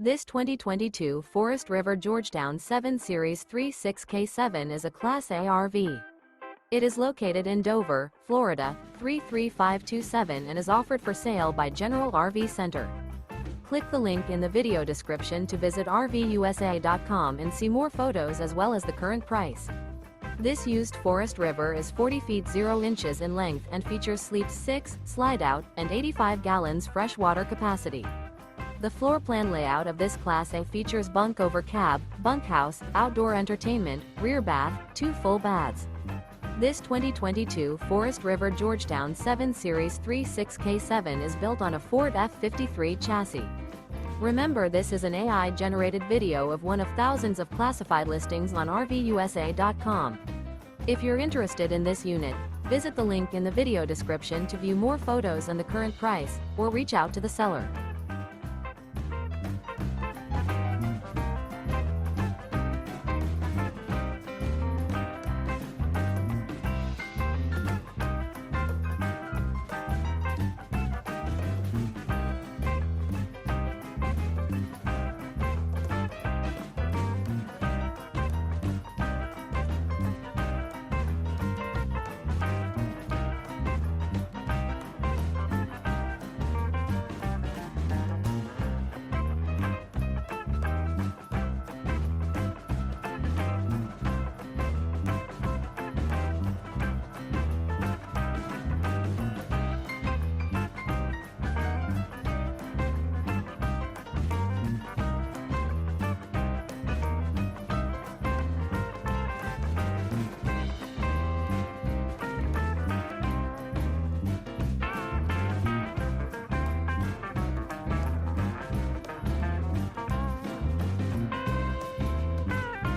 This 2022 Forest River Georgetown 7 Series 36K7 is a Class A RV. It is located in Dover, Florida, 33527 and is offered for sale by General RV Center. Click the link in the video description to visit RVUSA.com and see more photos as well as the current price. This used Forest River is 40 feet 0 inches in length and features sleep 6, slide-out, and 85 gallons fresh water capacity. The floor plan layout of this Class A features bunk over cab, bunkhouse, outdoor entertainment, rear bath, 2 full baths. This 2022 Forest River Georgetown 7 Series 36K7 is built on a Ford F53 chassis. Remember, this is an AI-generated video of one of thousands of classified listings on RVUSA.com. If you're interested in this unit, visit the link in the video description to view more photos and the current price, or reach out to the seller.